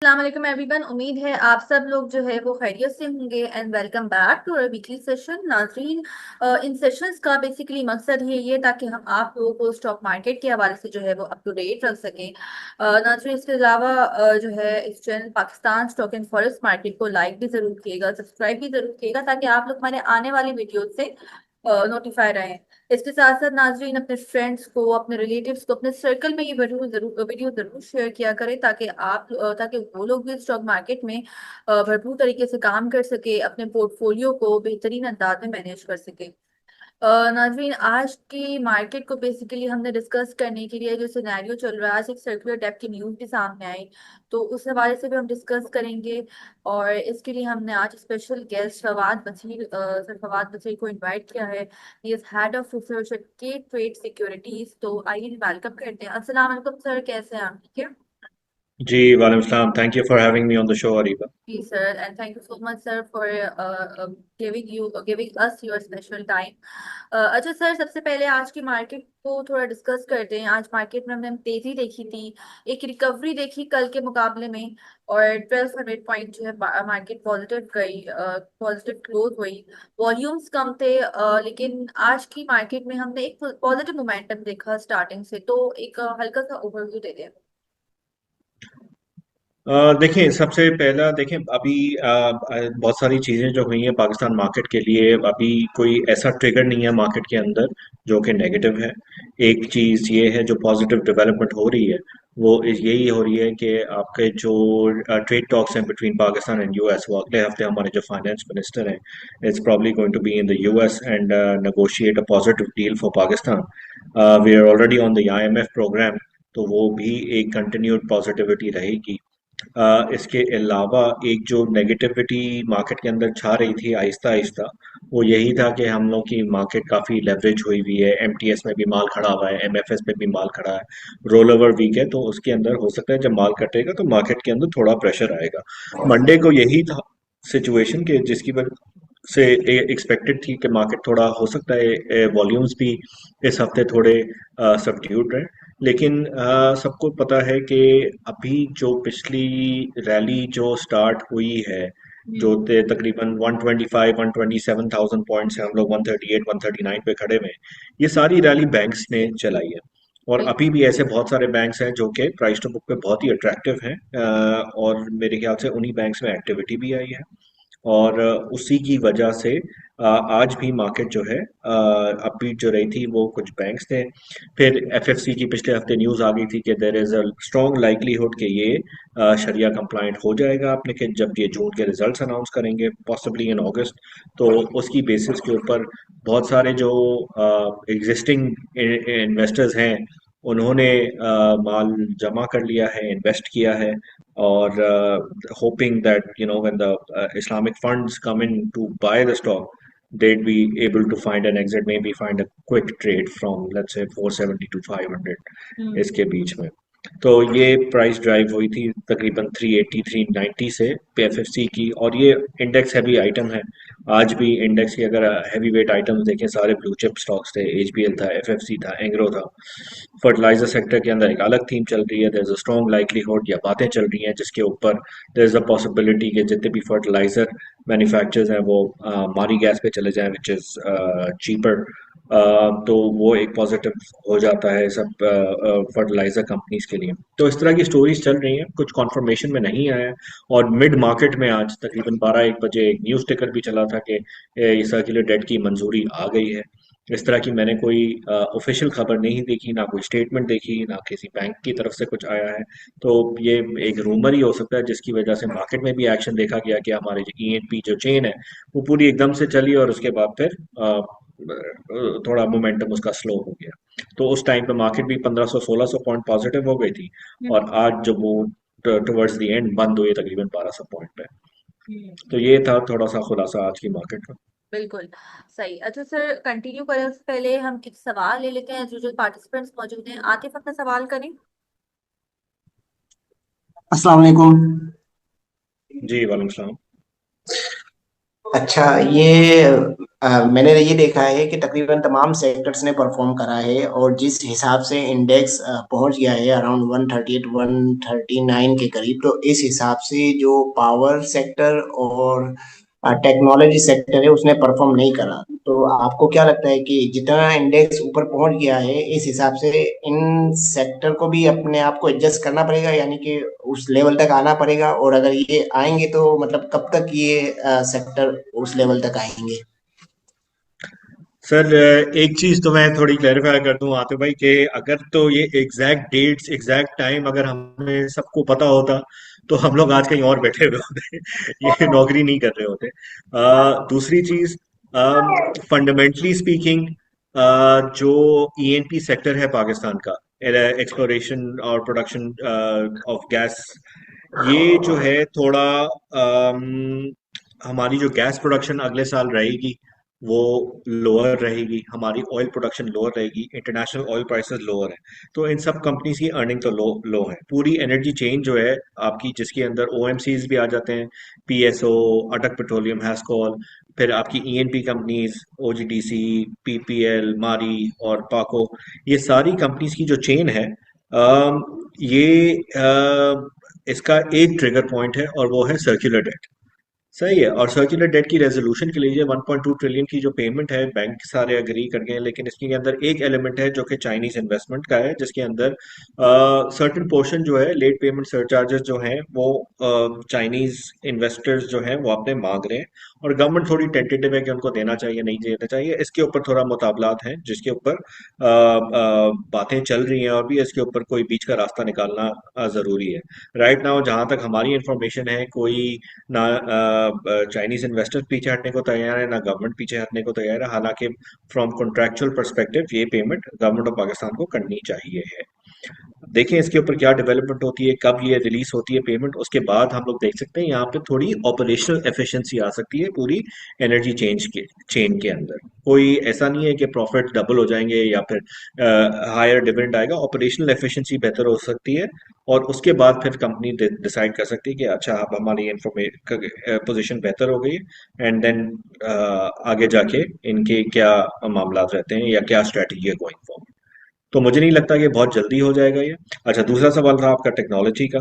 अस्सलाम एवरीवन। उम्मीद है आप सब लोग जो है वो खैरियत से होंगे and welcome back to our weekly session नाजरीन। इन सेशंस का बेसिकली मकसद है ये ताकि हम आप लोगों को स्टॉक मार्केट के हवाले से जो है वो अप टू डेट रख सकें। नाजरीन, इसके अलावा जो है इस channel Pakistan stock and forex market को लाइक भी जरूर कीजिएगा, सब्सक्राइब भी जरूर कीजिएगा ताकि आप लोग हमारे आने वाली वीडियो से नोटिफाई रहें। इसके साथ साथ नाजरीन अपने फ्रेंड्स को, अपने रिलेटिव्स को, अपने सर्कल में ये वीडियो जरूर शेयर किया करें ताकि वो लोग भी स्टॉक मार्केट में भरपूर तरीके से काम कर सके, अपने पोर्टफोलियो को बेहतरीन अंदाज में मैनेज कर सके। नाजरीन, आज की मार्केट को बेसिकली हमने डिस्कस करने के लिए जो सिनेरियो चल रहा है, आज एक सर्कुलर डेप्थ की न्यूज भी सामने आई, तो उस हवाले से भी हम डिस्कस करेंगे। और इसके लिए हमने आज special guest Fawad Bashir sir Fawad Bashir को इनवाइट किया है। He is head of research eight के ट्रेड सिक्योरिटीज। तो आइए वेलकम करते हैं। अस्सलाम वालेकुम सर, कैसे हैं आप? ठीक है जी वालेकुम सलाम। Thank you for having me on the show Areeba. जी sir, and thank you so much sir for giving us your special time. अच्छा सर, सबसे पहले आज की मार्केट को थोड़ा डिस्कस करते हैं। आज मार्केट में हमने तेजी देखी थी, एक रिकवरी देखी कल के मुकाबले में, और 1200 पॉइंट जो है मार्केट पॉजिटिव गई, पॉजिटिव क्लोज हुई। वॉल्यूम्स कम थे, लेकिन आज की मार्केट में हमने एक पॉजिटिव मोमेंटम देखा स्टार्टिंग से। तो एक हल्का सा ओवरव्यू दे दें। देखिए, सबसे पहला देखें अभी बहुत सारी चीज़ें जो हुई हैं पाकिस्तान मार्केट के लिए। अभी कोई ऐसा ट्रिगर नहीं है मार्केट के अंदर जो कि नेगेटिव है। एक चीज़ ये है जो पॉजिटिव डेवलपमेंट हो रही है, वो यही हो रही है कि आपके जो ट्रेड टॉक्स हैं बिटवीन पाकिस्तान एंड यूएस, वो अगले हफ्ते हमारे जो फाइनेंस मिनिस्टर हैं it's probably going to be in the US and negotiate a positive deal for Pakistan. We are already on the IMF programme, तो वो भी एक कंटिन्यूड पॉजिटिविटी रहेगी। इसके अलावा एक जो नेगेटिविटी मार्केट के अंदर छा रही थी आहिस्ता आहिस्ता, वो यही था कि हम लोग की मार्केट काफ़ी लेवरेज हुई हुई है। एमटीएस में भी माल खड़ा हुआ है, एमएफएस में भी माल खड़ा है, रोल ओवर वीक है, तो उसके अंदर हो सकता है जब माल कटेगा तो मार्केट के अंदर थोड़ा प्रेशर आएगा। मंडे को यही था सिचुएशन के जिसकी वजह से एक्सपेक्टेड थी कि मार्केट थोड़ा हो सकता है वॉल्यूम्स भी इस हफ्ते थोड़े सबड्यूड रहे। लेकिन सबको पता है कि अभी जो पिछली रैली जो स्टार्ट हुई है, जो तकरीबन 125 127,000 पॉइंट्स है, हम लोग 138 139 पे खड़े हुए हैं। ये सारी रैली बैंक्स ने चलाई है, और बिल्कुल। अभी भी ऐसे बहुत सारे बैंक्स हैं जो कि प्राइस टू बुक पे बहुत ही अट्रैक्टिव हैं। और मेरे ख्याल से उन्हीं बैंक्स में एक्टिविटी भी आई है, और उसी की वजह से आज भी मार्केट जो है अपबीट जो रही थी वो कुछ बैंक्स थे। फिर एफएफसी की पिछले हफ्ते न्यूज़ आ गई थी कि there is a strong likelihood कि ये शरिया कंप्लाइंट हो जाएगा आपने, कि जब ये जून के रिजल्ट्स अनाउंस करेंगे पॉसिबली इन अगस्त। तो उसकी बेसिस के ऊपर बहुत सारे जो एग्जिस्टिंग इन्वेस्टर्स हैं उन्होंने माल जमा कर लिया है, इन्वेस्ट किया है, और hoping that when the Islamic funds come in to buy the stock, they'd be able to find an exit, maybe find a quick trade from let's say 470 to 500 हम्म। इसके बीच में। तो ये प्राइस ड्राइव हुई थी तकरीबन 380 390 से पीएफएफसी की, और ये इंडेक्स हैवी आइटम है। आज भी इंडेक्स की अगर हैवी वेट आइटम्स देखें, सारे ब्लू चिप स्टॉक्स थे, एचबीएल था, एफएफसी था, एंग्रो था। फर्टिलाइजर सेक्टर के अंदर एक अलग थीम चल रही है, there is a strong likelihood या बातें चल रही हैं जिसके ऊपर देयर इज अ पॉसिबिलिटी कि जितने भी फर्टिलाइजर मैन्युफैक्चरर्स हैं वो मारी गैस पे चले जाएं, विच इज चीपर। तो वो एक पॉजिटिव हो जाता है सब फर्टिलाइजर कंपनीज के लिए। तो इस तरह की स्टोरीज चल रही हैं, कुछ कॉन्फर्मेशन में नहीं आया है। और मिड मार्केट में आज तकरीबन 12-1 बजे एक न्यूज़ टिकर भी चला था कि ये सर्कुलर डेट की मंजूरी आ गई है। इस तरह की मैंने कोई ऑफिशियल खबर नहीं देखी, ना कोई स्टेटमेंट देखी, ना किसी बैंक की तरफ से कुछ आया है। तो ये एक रूमर ही हो सकता है जिसकी वजह से मार्केट में भी एक्शन देखा गया कि हमारे जो ईएनपी जो चेन है वो पूरी एकदम से चली, और उसके बाद फिर थोड़ा मोमेंटम उसका स्लो हो गया। तो उस टाइम पे मार्केट भी 1500 1600 पॉइंट पॉजिटिव हो गई थी, और आज जब वो टुवर्ड्स द एंड बंद हुई तकरीबन 1200 पॉइंट पे। हम्म। तो ये था थोड़ा सा खुलासा आज की मार्केट का। बिल्कुल सही। अच्छा सर, कंटिन्यू करें उससे पहले हम एक सवाल ले लेते हैं। जो पार्टिसिपेंट्स मौजूद हैं, आतिफ अपना सवाल करें। अस्सलाम वालेकुम। जी वालेकुम सलाम। अच्छा, ये मैंने ये देखा है कि तकरीबन तमाम सेक्टर्स ने परफॉर्म करा है, और जिस हिसाब से इंडेक्स पहुंच गया है अराउंड 138 139 के करीब, तो इस हिसाब से जो पावर सेक्टर और टेक्नोलॉजी सेक्टर है उसने परफॉर्म नहीं करा। तो आपको क्या लगता है कि जितना इंडेक्स ऊपर पहुंच गया है, इस हिसाब से इन सेक्टर को भी अपने आप को एडजस्ट करना पड़ेगा, यानी कि उस लेवल तक आना पड़ेगा? और अगर ये आएंगे तो मतलब कब तक ये सेक्टर उस लेवल तक आएंगे? सर, एक चीज तो मैं थोड़ी क्लेरिफाई कर दूं आते भाई कि अगर तो ये एग्जैक्ट डेट्स एग्जैक्ट टाइम अगर हमें सबको पता होता तो हम लोग आज कहीं और बैठे हुए होते ये नौकरी नहीं कर रहे होते। दूसरी चीज, फंडामेंटली स्पीकिंग, जो ईएनपी सेक्टर है पाकिस्तान का, एक्सप्लोरेशन और प्रोडक्शन ऑफ गैस, ये जो है थोड़ा हमारी जो गैस प्रोडक्शन अगले साल रहेगी वो लोअर रहेगी, हमारी ऑयल प्रोडक्शन लोअर रहेगी, इंटरनेशनल ऑयल प्राइसेस लोअर है। तो इन सब कंपनीज की अर्निंग तो लो लो है। पूरी एनर्जी चेन जो है आपकी, जिसके अंदर ओएमसीज भी आ जाते हैं, पीएसओ, अटक पेट्रोलियम, हैस्कॉल, फिर आपकी ईएनपी कंपनीज, ओजीडीसी, पीपीएल, मारी और पाको, ये सारी कंपनीज की जो चेन है, ये इसका एक ट्रिगर पॉइंट है और वो है सर्कुलर डेट। सही है। और सर्कुलर डेट की रेजोल्यूशन के लिए 1.2 ट्रिलियन की जो पेमेंट है, बैंक सारे अग्री कर गए हैं, लेकिन इसके अंदर एक एलिमेंट है जो कि चाइनीज इन्वेस्टमेंट का है, जिसके अंदर सर्टेन पोर्शन जो है लेट पेमेंट सरचार्जेस जो हैं वो चाइनीज इन्वेस्टर्स जो हैं वो अपने मांग रहे हैं, और गवर्नमेंट थोड़ी टेंटेटिव है कि उनको देना चाहिए नहीं देना चाहिए। इसके ऊपर थोड़ा मुताबलात हैं, जिसके ऊपर बातें चल रही हैं, और भी इसके ऊपर कोई बीच का रास्ता निकालना जरूरी है। राइट नाउ जहां तक हमारी इंफॉर्मेशन है, कोई ना चाइनीज इन्वेस्टर्स पीछे हटने को तैयार है, ना गवर्नमेंट पीछे हटने को तैयार है। हालांकि फ्रॉम कॉन्ट्रेक्चुअल परस्पेक्टिव ये पेमेंट गवर्नमेंट ऑफ पाकिस्तान को करनी चाहिए है। देखें इसके ऊपर क्या डेवलपमेंट होती है, कब ये रिलीज होती है पेमेंट, उसके बाद हम लोग देख सकते हैं यहाँ पे थोड़ी ऑपरेशनल एफिशिएंसी आ सकती है पूरी एनर्जी चेन के अंदर। कोई ऐसा नहीं है कि प्रॉफिट डबल हो जाएंगे या फिर हायर डिविडेंड आएगा। ऑपरेशनल एफिशिएंसी बेहतर हो सकती है, और उसके बाद फिर कंपनी डिसाइड कर सकती है कि अच्छा अब हमारी इंफॉर्मेशन पोजीशन बेहतर हो गई है, एंड देन आगे जाके इनके क्या मामला रहते हैं या क्या स्ट्रेटजी है गोइंग फॉरवर्ड। तो मुझे नहीं लगता कि बहुत जल्दी हो जाएगा ये। अच्छा, दूसरा सवाल था आपका टेक्नोलॉजी का।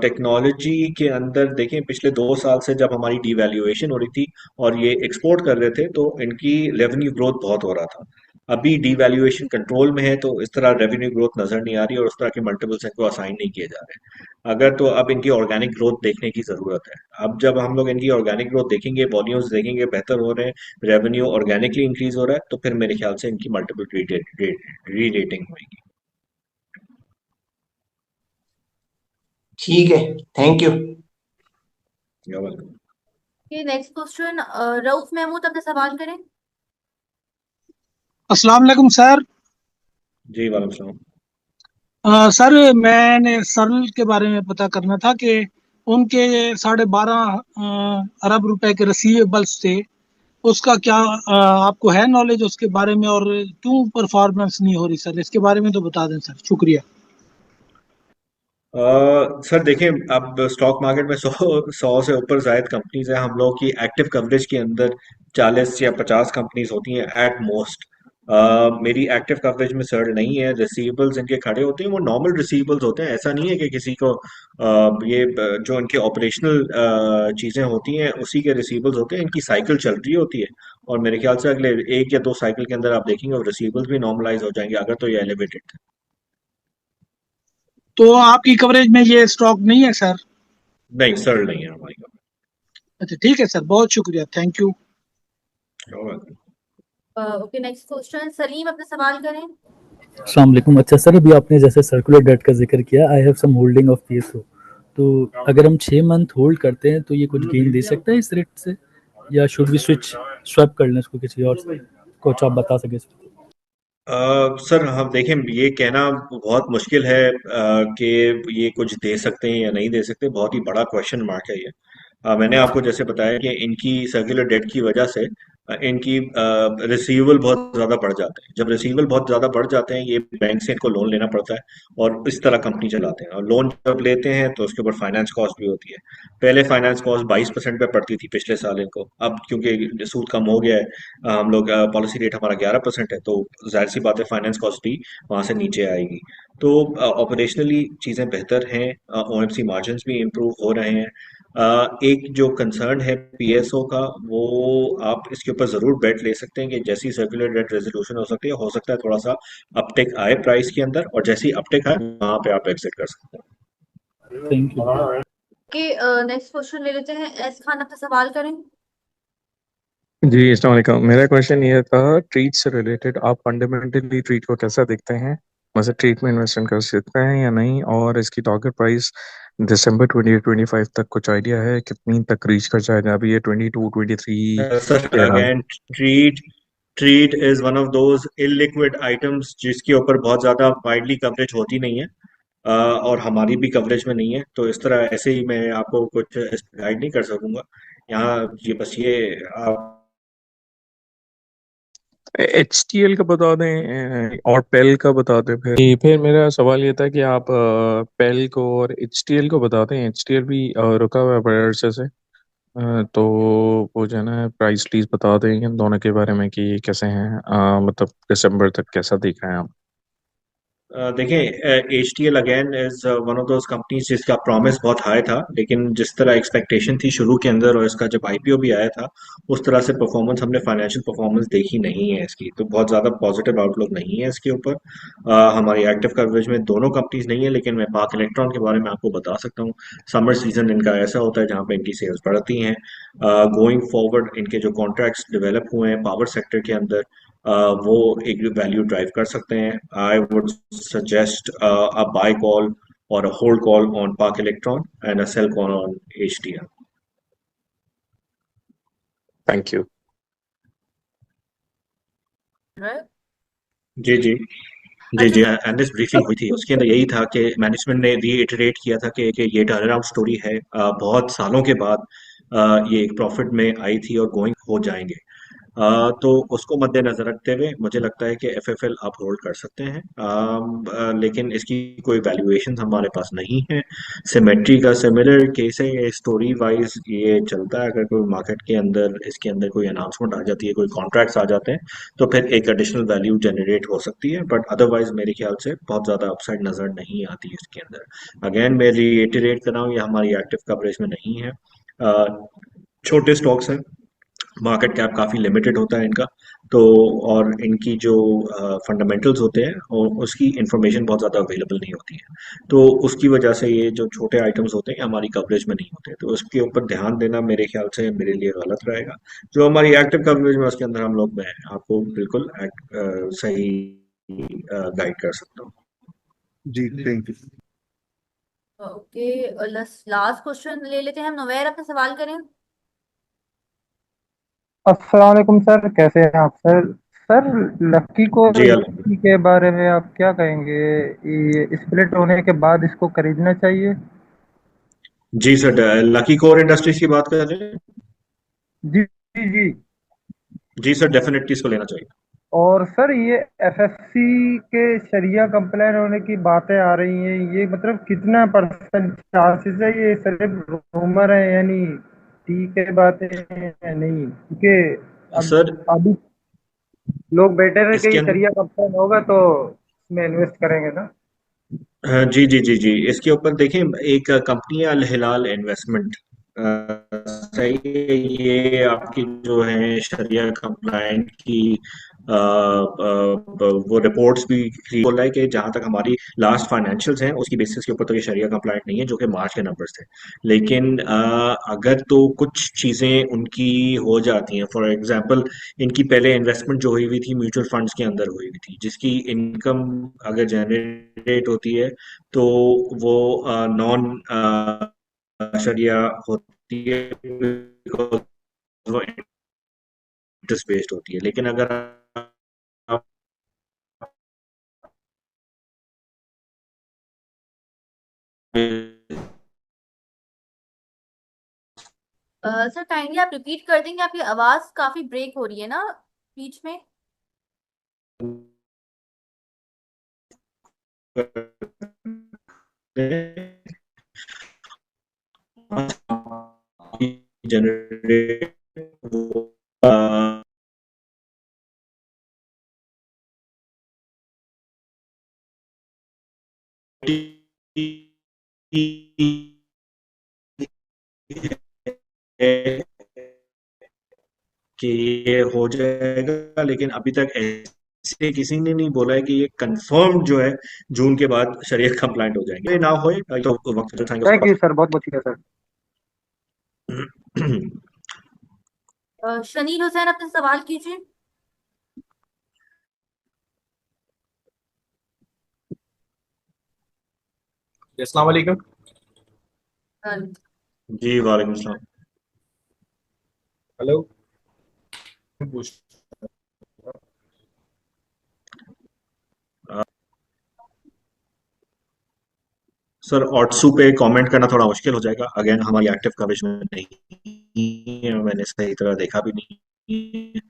टेक्नोलॉजी के अंदर देखें, पिछले 2 साल से जब हमारी डिवैल्यूएशन हो रही थी और ये एक्सपोर्ट कर रहे थे, तो इनकी रेवेन्यू ग्रोथ बहुत हो रहा था। अभी डिवैल्यूएशन कंट्रोल में है, तो इस तरह रेवेन्यू ग्रोथ नजर नहीं आ रही, और उस तरह के मल्टीपल्स इनको असाइन नहीं किए जा रहे। अगर तो अब इनकी ऑर्गेनिक ग्रोथ देखने की जरूरत है। अब जब हम लोग इनकी ऑर्गेनिक ग्रोथ देखेंगे, वॉल्यूम्स देखेंगे बेहतर हो रहे हैं, रेवेन्यू ऑर्गेनिकली इंक्रीज हो रहा है, तो फिर मेरे ख्याल से इनकी मल्टीपल री रेटिंग होगी। ठीक है, थैंक यू। You're welcome। ये नेक्स्ट क्वेश्चन, रऊफ महमूद अपना सवाल करें। अस्सलाम वालेकुम सर। जी वालेकुम सलाम। सर, मैंने सरल के बारे में पता करना था कि उनके 12.5 अरब रुपए के रिसीवेबल्स थे। उसका क्या आपको है नॉलेज उसके बारे में, और क्यों परफॉर्मेंस नहीं हो रही सर? इसके बारे में तो बता दें सर, शुक्रिया। सर देखें, अब स्टॉक मार्केट में 100 से ऊपर जायद कंपनीज हैं। हम लोग की एक्टिव कवरेज के अंदर 40 या 50 कंपनीज होती हैं एट मोस्ट। मेरी एक्टिव कवरेज में सर नहीं है। रिसीवेबल्स इनके खड़े होते हैं, वो नॉर्मल रिसीवेबल्स होते हैं। ऐसा नहीं है कि किसी को जो इनके ऑपरेशनल चीज़ें होती हैं उसी के रिसीवेबल्स होते हैं। इनकी साइकिल चल रही होती है, और मेरे ख्याल से अगले 1 या 2 साइकिल के अंदर आप देखेंगे और रिसीवेबल्स भी नॉर्मलाइज हो जाएंगे, अगर तो ये एलिवेटेड थे। तो आपकी कवरेज में ये स्टॉक नहीं है सर? नहीं, सर नहीं है हमारी अच्छा, ठीक है सर, बहुत शुक्रिया, thank you. Coverage. Okay, next question, Salim अपना सवाल करें। अस्सलाम वालेकुम। अच्छा सर, अभी आपने जैसे सर्कुलर डेट का जिक्र किया, I have some holding of PSO, तो अगर हम 6 मंथ होल्ड करते हैं तो ये कुछ गेन दे सकता है इस रेट से, या शुड वी स्विच स्वैप कर लें इसको किसी और से? कुछ आप बता सके इस पे? सर हम देखें, ये कहना बहुत मुश्किल है कि ये कुछ दे सकते हैं या नहीं दे सकते। बहुत ही बड़ा क्वेश्चन मार्क है ये। मैंने आपको जैसे बताया कि इनकी सर्कुलर डेट की वजह से इनकी रिसीवेबल बहुत ज्यादा बढ़ जाते हैं। जब रिसीवेबल बहुत ज्यादा बढ़ जाते हैं, ये बैंक से इनको लोन लेना पड़ता है और इस तरह कंपनी चलाते हैं। और लोन जब लेते हैं तो उसके ऊपर फाइनेंस कॉस्ट भी होती है। पहले फाइनेंस कॉस्ट 22% पे पड़ती थी पिछले साल इनको, अब क्योंकि सूद कम हो गया है, हम लोग पॉलिसी रेट हमारा 11% है, तो जाहिर सी बात है फाइनेंस कॉस्ट भी वहां से नीचे आएगी। तो ऑपरेशनली चीजें बेहतर हैं, ओएमसी मार्जिन भी इम्प्रूव हो रहे हैं। एक जो कंसर्न है पीएसओ का, वो आप इसके ऊपर जरूर बेट ले सकते हैं कि जैसी सर्कुलर डेट रेजोल्यूशन हो सकता है थोड़ा सा अपटेक आए प्राइस के अंदर, और जैसी अपटेक आए वहां पे आप एग्जिट कर सकते थैंक यू। हैं। कि नेक्स्ट क्वेश्चन ले लेते हैं। एस खान, अपना सवाल करें। जी अस्सलाम वालेकुम। मेरा क्वेश्चन ये था, ट्रीट से रिलेटेड, आप फंडामेंटली ट्रीट को कैसा देखते हैं? मतलब ट्रीट में इन्वेस्टमेंट कर सकते हैं या नहीं, और इसकी टारगेट प्राइस दिसंबर 2025 तक कुछ आइडिया है कितनी तक रीच कर जाएगा? अभी ये 22 23 सर के around. Again, treat treat is one of those illiquid items जिसके ऊपर बहुत ज्यादा वाइडली कवरेज होती नहीं है, और हमारी भी कवरेज में नहीं है। तो इस तरह ऐसे ही मैं आपको कुछ गाइड नहीं कर सकूंगा यहाँ। ये बस ये आप HTL का बता दें और पेल का बता दें। फिर मेरा सवाल ये था कि आप पेल को और HTL को बता दें। HTL भी रुका हुआ है बड़े अरसे से। तो वो जो है ना, प्राइस प्लीज बता दें इन दोनों के बारे में कि ये कैसे हैं, मतलब दिसंबर तक कैसा देख रहे हैं आप? देखें, H T L again is one of those companies जिसका प्रॉमिस बहुत हाई था, लेकिन जिस तरह एक्सपेक्टेशन थी शुरू के अंदर और इसका जब आईपीओ भी आया था, उस तरह से परफॉर्मेंस हमने फाइनेंशियल परफॉर्मेंस देखी नहीं है इसकी। तो बहुत ज़्यादा पॉजिटिव आउटलुक नहीं है इसके ऊपर। हमारी एक्टिव कवरेज में दोनों कंपनीज नहीं है, लेकिन मैं पाक इलेक्ट्रॉन के बारे में आपको बता सकता हूँ। समर सीजन इनका ऐसा होता है जहाँ पे इनकी सेल्स बढ़ती हैं। गोइंग फॉरवर्ड इनके जो कॉन्ट्रैक्ट्स डेवलप हुए हैं पावर सेक्टर के अंदर, वो एक वैल्यू ड्राइव कर सकते हैं। I would suggest a buy call or a hold call on Park Electron and a sell call on HDL. Thank you. जी जी जी अच्छा। जी, एनालिस्ट ब्रीफिंग हुई थी, उसके अंदर यही था कि मैनेजमेंट ने रीइटरेट किया था कि ये टर्न अराउंड स्टोरी है। बहुत सालों के बाद ये एक प्रॉफिट में आई थी और गोइंग हो जाएंगे। तो उसको मद्देनजर रखते हुए मुझे लगता है कि एफएफएल आप होल्ड कर सकते हैं। लेकिन इसकी कोई वैल्यूएशन हमारे पास नहीं है। सिमेट्री का सिमिलर केस है, ये स्टोरी वाइज ये चलता है। अगर कोई मार्केट के अंदर इसके अंदर कोई अनाउंसमेंट आ जाती है, कोई कॉन्ट्रैक्ट्स आ जाते हैं, तो फिर एक एडिशनल वैल्यू जनरेट हो सकती है, बट अदरवाइज मेरे ख्याल से बहुत ज़्यादा अपसाइड नज़र नहीं आती है इसके अंदर। अगेन मैं रिएटरेट कर रहा हूँ, ये हमारी एक्टिव कवरेज में नहीं है। अ, छोटे स्टॉक्स हैं, मार्केट कैप काफ़ी लिमिटेड होता है इनका। तो और इनकी जो फंडामेंटल्स होते हैं और उसकी इंफॉर्मेशन बहुत ज़्यादा अवेलेबल नहीं होती है। तो उसकी वजह से ये जो छोटे आइटम्स होते हैं ये हमारी कवरेज में नहीं होते, तो उसके ऊपर ध्यान देना मेरे ख्याल से मेरे लिए गलत रहेगा। जो हमारी एक्टिव कवरेज में उसके अंदर हम लोग, मैं आपको बिल्कुल सही गाइड कर सकता हूँ। जी thank you. Okay, last question ले लेते हैं हम। नवेर, अपना सवाल करें। अस्सलाम वालेकुम सर, कैसे हैं आप सर? सर, लकी को जी के बारे में आप क्या कहेंगे? ये स्प्लिट होने के बाद इसको खरीदना चाहिए? जी सर, लकी कोर इंडस्ट्रीज की बात कर रहे हैं। जी जी जी। जी सर, डेफिनेटली इसको लेना चाहिए। और सर, ये एफएससी के शरिया कंप्लायंट होने की बातें आ रही हैं, ये मतलब कितना परसेंट चांसेस है? ये सिर्फ रूमर है, यानी ठीक है बातें हैं या नहीं? क्योंकि अब सर अभी लोग बैठे रहे कि इसके ये अंदर, शरिया कंप्लायंट होगा तो इसमें इन्वेस्ट करेंगे ना। हाँ, जी जी जी जी, इसके ऊपर देखें, एक कंपनी है अल हिलाल इन्वेस्टमेंट, सही है। ये आपकी जो है शरिया कंप्लाइंट की वो रिपोर्ट्स भी बोल रहा है कि जहां तक हमारी लास्ट फाइनेंशियल्स हैं उसकी बेसिस के ऊपर तो ये शरिया कंप्लाइंट नहीं है, जो कि मार्च के नंबर्स थे। लेकिन अगर तो कुछ चीजें उनकी हो जाती हैं, फॉर एग्जांपल इनकी पहले इन्वेस्टमेंट जो हुई हुई थी म्यूचुअल फंड्स के अंदर हुई हुई थी, जिसकी इनकम अगर जनरेट होती है तो वो नॉन शरिया होती है, because वो इंटरेस्ट बेस्ड होती है। लेकिन अगर आप सर काइंडली आप रिपीट कर देंगे, आपकी आवाज काफी ब्रेक हो रही है ना बीच में। जनरेट कि ये हो जाएगा, लेकिन अभी तक ऐसे किसी ने नहीं बोला है कि ये कंफर्म जो है जून के बाद शरीयत कंप्लाइंट हो जाएंगे। ये ना होए तो वक्त जो चाहेंगे थैंक यू सर, बहुत बहुत शुक्रिया सर। शनील हुसैन, अपने सवाल कीजिए। अस्सलाम वालेकुम। जी वालेकुम सलाम। हेलो। सर ऑट्सू पे कमेंट करना थोड़ा मुश्किल हो जाएगा, अगेन हमारी एक्टिव कवरेज में नहीं है, मैंने सही तरह देखा भी नहीं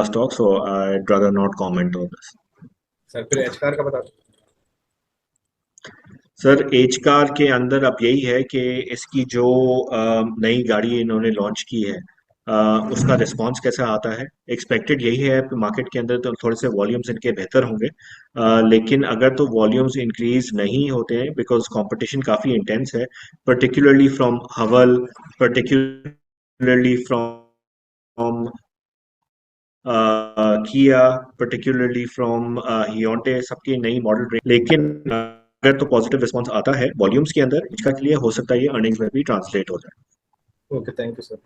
stock, so I rather not comment on this. Sir फिर एच कार का बता दो। सर एज कार के अंदर अब यही है कि इसकी जो नई गाड़ी इन्होंने लॉन्च की है, उसका रिस्पांस कैसा आता है। एक्सपेक्टेड यही है मार्केट के अंदर, तो थोड़े से वॉल्यूम्स इनके बेहतर होंगे, लेकिन अगर तो वॉल्यूम्स इंक्रीज नहीं होते हैं बिकॉज कंपटीशन काफ़ी इंटेंस है, पर्टिकुलरली फ्रॉम हवल, पर्टिकुलरली फ्रॉम किया, पर्टिकुलरली फ्रॉम हियोंडे, सबकी नई मॉडल, लेकिन अगर तो पॉजिटिव रिस्पांस आता है वॉल्यूम्स के अंदर, इसका के लिए हो सकता है ये अर्निंग्स में भी ट्रांसलेट हो जाए। Okay, thank you sir.